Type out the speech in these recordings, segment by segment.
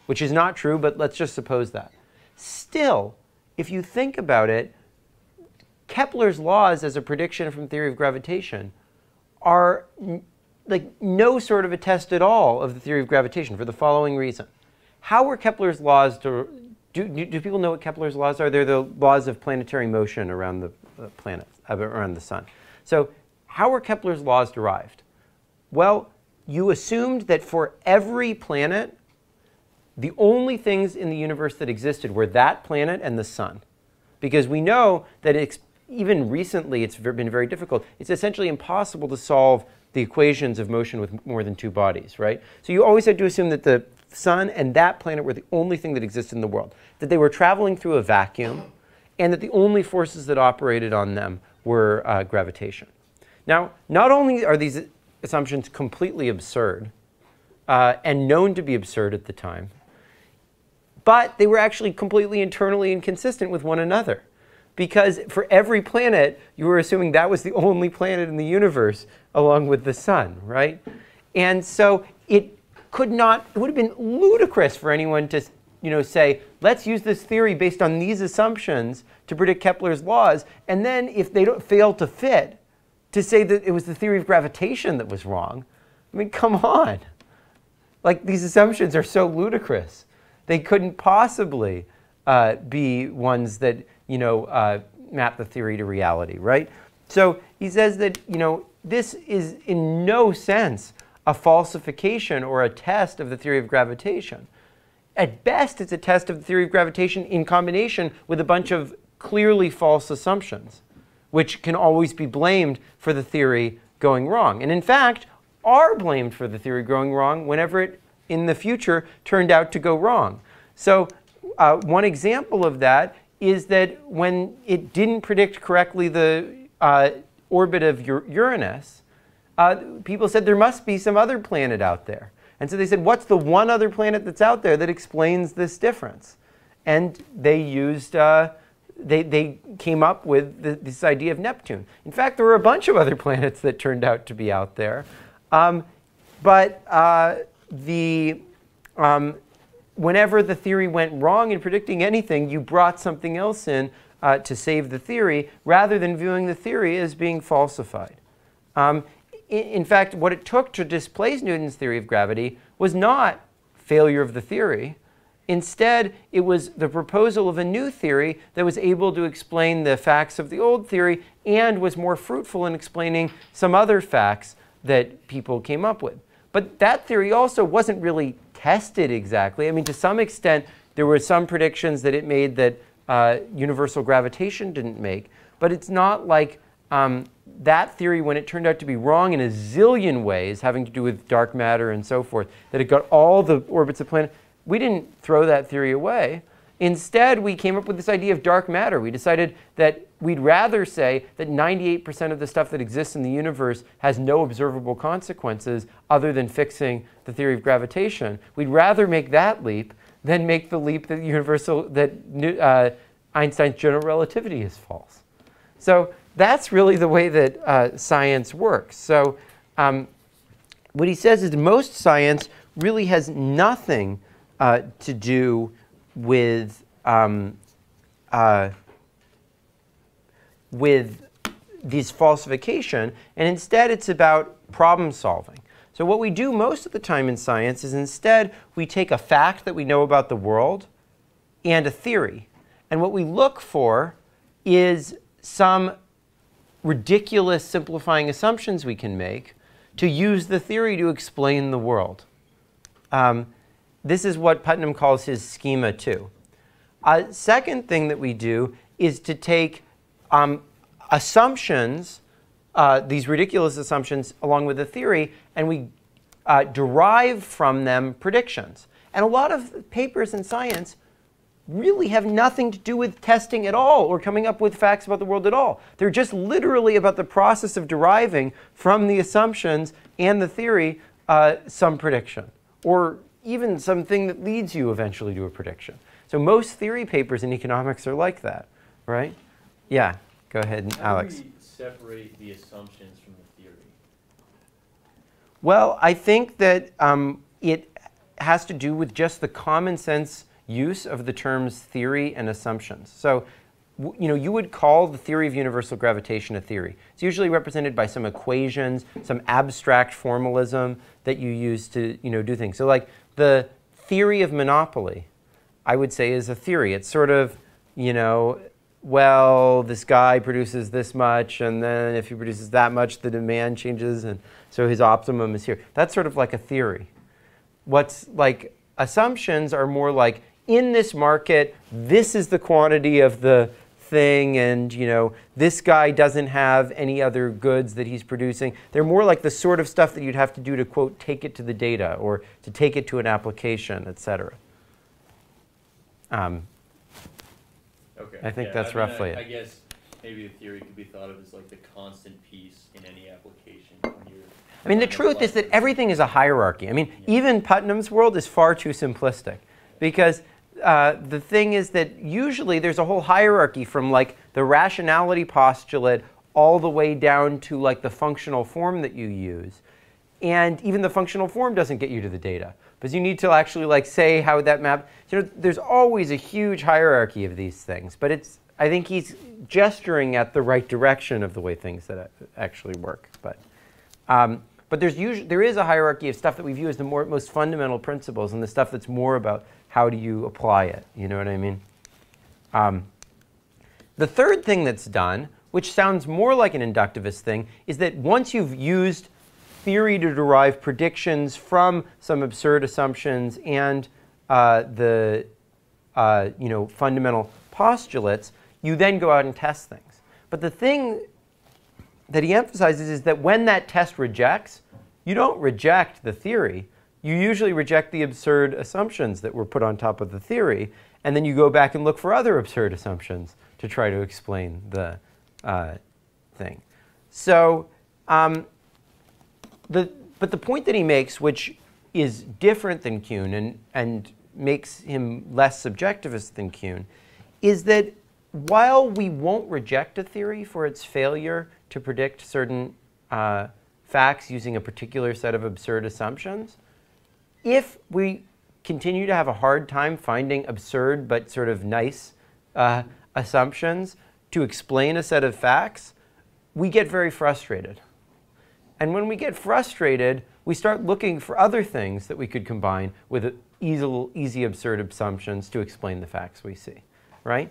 which is not true, but let's just suppose that. Still, if you think about it, Kepler's laws as a prediction from theory of gravitation are like no sort of a test at all of the theory of gravitation for the following reason. How were Kepler's laws do people know what Kepler's laws are? They're the laws of planetary motion around the planet, around the sun. So how were Kepler's laws derived? Well, you assumed that for every planet, the only things in the universe that existed were that planet and the sun. Because we know that even recently it's been very difficult. It's essentially impossible to solve the equations of motion with more than two bodies, right? So you always had to assume that the sun and that planet were the only thing that existed in the world, that they were traveling through a vacuum, and that the only forces that operated on them were gravitation. Now, not only are these assumptions completely absurd and known to be absurd at the time, but they were actually completely internally inconsistent with one another. Because for every planet, you were assuming that was the only planet in the universe along with the sun, right? And so it would have been ludicrous for anyone to say, let's use this theory based on these assumptions to predict Kepler's laws, and then if they don't fail to fit, to say that it was the theory of gravitation that was wrong. I mean, come on. Like, these assumptions are so ludicrous. They couldn't possibly be ones that map the theory to reality, right? So he says that this is in no sense a falsification or a test of the theory of gravitation. At best, it's a test of the theory of gravitation in combination with a bunch of clearly false assumptions, which can always be blamed for the theory going wrong. And in fact, are blamed for the theory going wrong whenever it, in the future, turned out to go wrong. So one example of that is that when it didn't predict correctly the orbit of Uranus, people said there must be some other planet out there. And so they said, what's the one other planet that's out there that explains this difference? And they used, they came up with this idea of Neptune. In fact, there were a bunch of other planets that turned out to be out there. Whenever the theory went wrong in predicting anything, you brought something else in to save the theory, rather than viewing the theory as being falsified. In fact, what it took to displace Newton's theory of gravity was not failure of the theory. Instead, it was the proposal of a new theory that was able to explain the facts of the old theory and was more fruitful in explaining some other facts that people came up with. But that theory also wasn't really tested exactly. I mean, to some extent, there were some predictions that it made that universal gravitation didn't make. But it's not like that theory, when it turned out to be wrong in a zillion ways, having to do with dark matter and so forth, that it got all the orbits of planets. We didn't throw that theory away. Instead, we came up with this idea of dark matter. We decided that we'd rather say that 98% of the stuff that exists in the universe has no observable consequences other than fixing the theory of gravitation. We'd rather make that leap than make the leap that Einstein's general relativity is false. So that's really the way that science works. So what he says is most science really has nothing to do with this falsification, and instead it's about problem solving. So what we do most of the time in science is instead we take a fact that we know about the world and a theory, and what we look for is some ridiculous simplifying assumptions we can make to use the theory to explain the world. This is what Putnam calls his schema 2. A second thing that we do is to take assumptions, these ridiculous assumptions, along with a theory, and we derive from them predictions. And a lot of papers in science really have nothing to do with testing at all or coming up with facts about the world at all. They're just literally about the process of deriving from the assumptions and the theory some prediction, or even something that leads you eventually to a prediction. So most theory papers in economics are like that, right? Yeah, go ahead, Alex. How do we separate the assumptions from the theory? Well, I think that it has to do with just the common sense use of the terms theory and assumptions. So, you would call the theory of universal gravitation a theory. It's usually represented by some equations, some abstract formalism that you use to do things. So like the theory of monopoly, I would say is a theory. It's sort of, well, this guy produces this much, and then if he produces that much, the demand changes, and so his optimum is here. That's sort of like a theory. What's like assumptions are more like, in this market, this is the quantity of the thing, and this guy doesn't have any other goods that he's producing. They're more like the sort of stuff that you'd have to do to, quote, take it to the data or to take it to an application, etc. Okay. I think that's roughly it. I guess maybe the theory could be thought of as like the constant piece in any application. When you're I mean, the truth is that everything is a hierarchy. I mean, even Putnam's world is far too simplistic, because the thing is that usually there's a whole hierarchy from like the rationality postulate all the way down to like the functional form that you use. And even the functional form doesn't get you to the data, because you need to actually like say how that map, there's always a huge hierarchy of these things, but I think he's gesturing at the right direction of the way things that actually work. But there is a hierarchy of stuff that we view as the most fundamental principles, and the stuff that's more about how do you apply it, you know what I mean? The third thing that's done, which sounds more like an inductivist thing, is that once you've used theory to derive predictions from some absurd assumptions and the fundamental postulates, you then go out and test things. But the thing that he emphasizes is that when that test rejects, you don't reject the theory. You usually reject the absurd assumptions that were put on top of the theory, and then you go back and look for other absurd assumptions to try to explain the thing. So, but the point that he makes, which is different than Kuhn and makes him less subjectivist than Kuhn, is that while we won't reject a theory for its failure to predict certain facts using a particular set of absurd assumptions, if we continue to have a hard time finding absurd but sort of nice assumptions to explain a set of facts, we get very frustrated. And when we get frustrated, we start looking for other things that we could combine with easy absurd assumptions to explain the facts we see, right?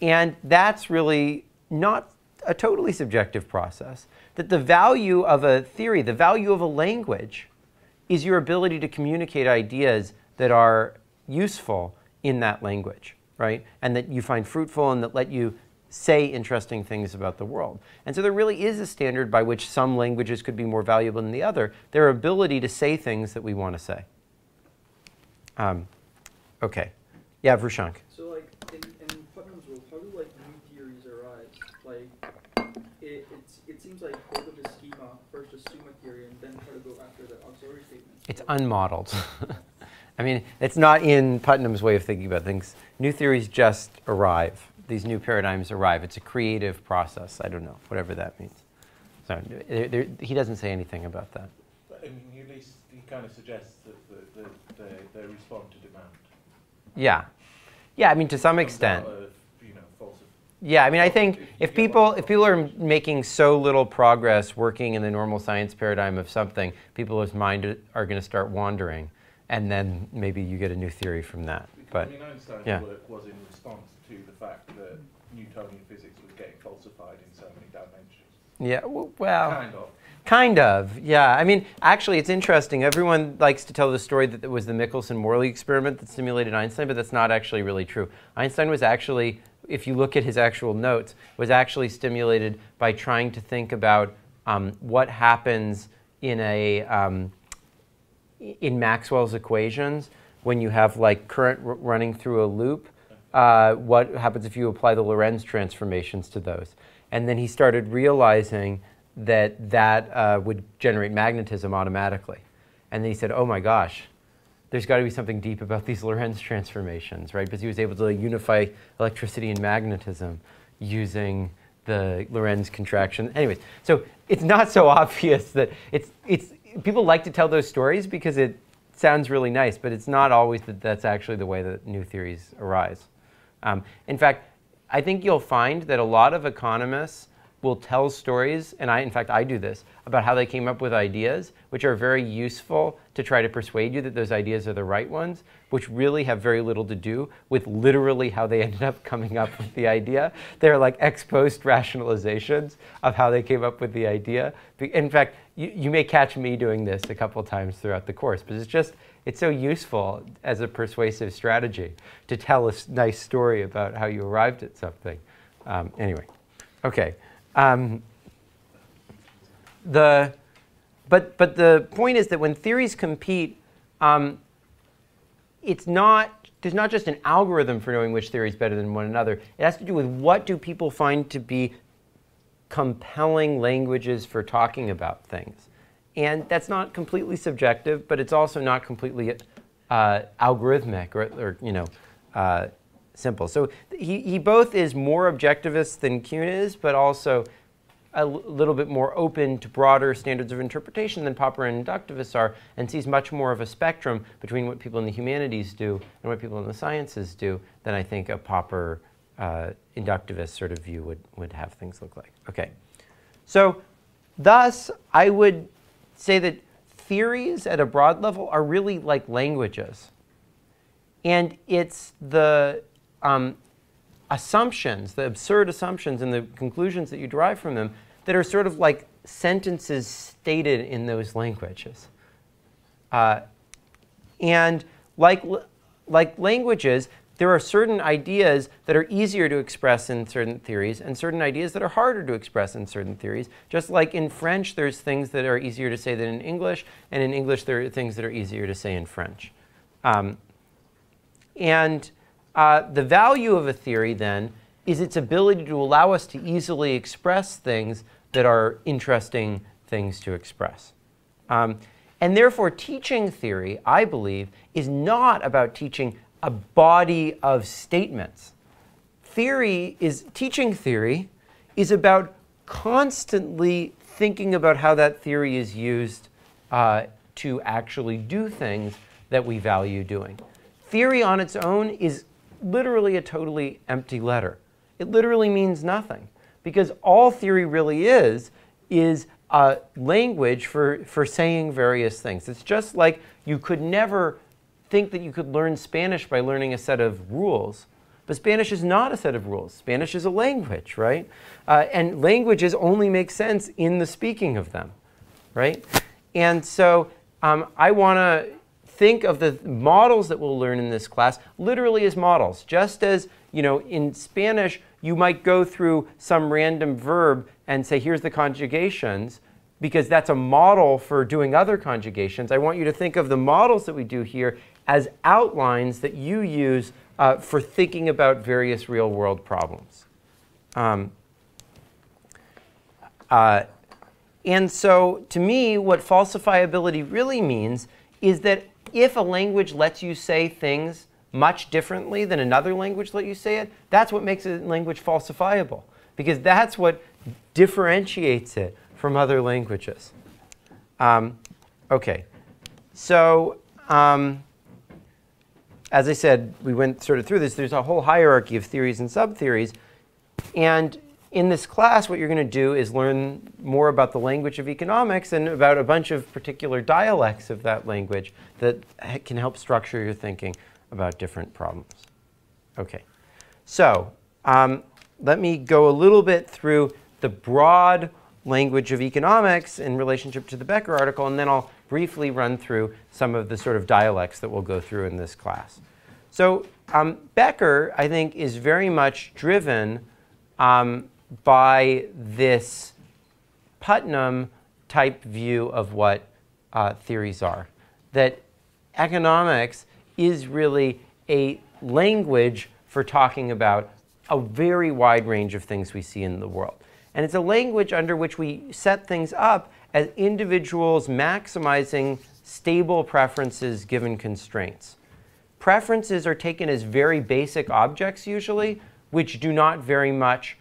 And that's really not a totally subjective process. That the value of a theory, the value of a language, is your ability to communicate ideas that are useful in that language, right? And that you find fruitful and that let you say interesting things about the world. And so there really is a standard by which some languages could be more valuable than the other, their ability to say things that we want to say. Okay. Yeah, Vrushank. So like in Putnam's world, how do like new theories arise? Like it seems like think of a schema, first assume a theory and then try to go after the auxiliary statement. It's unmodeled. I mean, it's not in Putnam's way of thinking about things. New theories just arrive. These new paradigms arrive. It's a creative process. I don't know, whatever that means. So he doesn't say anything about that. But at least he kind of suggests that they respond to demand. Yeah. Yeah, I mean, to some extent. Yeah, I mean, I think if people are making so little progress working in the normal science paradigm of something, people's mind are going to start wandering, and then maybe you get a new theory from that. But I mean, Einstein's work was in response to the fact that Newtonian physics was getting falsified in so many dimensions. Yeah, well, Kind of. Kind of, yeah. I mean, actually, it's interesting. Everyone likes to tell the story that it was the Michelson-Morley experiment that stimulated Einstein, but that's not actually really true. Einstein was actually, if you look at his actual notes, was actually stimulated by trying to think about what happens in in Maxwell's equations when you have like current running through a loop. What happens if you apply the Lorentz transformations to those? And then he started realizing that would generate magnetism automatically. And then he said, oh my gosh, there's got to be something deep about these Lorentz transformations, right? Because he was able to unify electricity and magnetism using the Lorentz contraction. Anyways, so it's not so obvious that it's people like to tell those stories because it sounds really nice, but it's not always that that's actually the way that new theories arise. In fact, I think you'll find that a lot of economists will tell stories, and in fact I do this, about how they came up with ideas, which are very useful to try to persuade you that those ideas are the right ones, which really have very little to do with literally how they ended up coming up with the idea. They're like ex post rationalizations of how they came up with the idea. In fact, you may catch me doing this a couple times throughout the course, but it's so useful as a persuasive strategy to tell a nice story about how you arrived at something. Anyway, okay. But the point is that when theories compete, there's not just an algorithm for knowing which theory is better than one another. It has to do with what do people find to be compelling languages for talking about things. And that's not completely subjective, but it's also not completely algorithmic or simple. So he both is more objectivist than Kuhn is, but also a little bit more open to broader standards of interpretation than Popper and inductivists are, and sees much more of a spectrum between what people in the humanities do and what people in the sciences do than I think a Popper inductivist sort of view would have things look like. Okay, so thus I would say that theories at a broad level are really like languages. And it's the assumptions, the absurd assumptions and the conclusions that you derive from them that are sort of like sentences stated in those languages. And like languages, there are certain ideas that are easier to express in certain theories and certain ideas that are harder to express in certain theories. Just like in French, there's things that are easier to say than in English, and in English, there are things that are easier to say in French. The value of a theory, then, is its ability to allow us to easily express things that are interesting things to express. And therefore, teaching theory, I believe, is not about teaching a body of statements. Teaching theory is about constantly thinking about how that theory is used to actually do things that we value doing. Theory on its own is literally a totally empty letter. It literally means nothing, because all theory really is a language for saying various things. It's just like you could never think that you could learn Spanish by learning a set of rules. But Spanish is not a set of rules. Spanish is a language, right? And languages only make sense in the speaking of them, right? And so I want to think of the models that we'll learn in this class literally as models. Just as, in Spanish, you might go through some random verb and say, here's the conjugations, because that's a model for doing other conjugations. I want you to think of the models that we do here as outlines that you use for thinking about various real-world problems. And so, to me, what falsifiability really means is that if a language lets you say things much differently than another language lets you say it, that's what makes a language falsifiable, because that's what differentiates it from other languages. Okay, so as I said, we went sort of through this. There's a whole hierarchy of theories and subtheories. And in this class, what you're going to do is learn more about the language of economics and about a bunch of particular dialects of that language that can help structure your thinking about different problems. OK, so let me go a little bit through the broad language of economics in relationship to the Becker article, and then I'll briefly run through some of the sort of dialects that we'll go through in this class. So Becker, I think, is very much driven by this Putnam-type view of what theories are, that economics is really a language for talking about a very wide range of things we see in the world. And it's a language under which we set things up as individuals maximizing stable preferences given constraints. Preferences are taken as very basic objects usually, which do not very much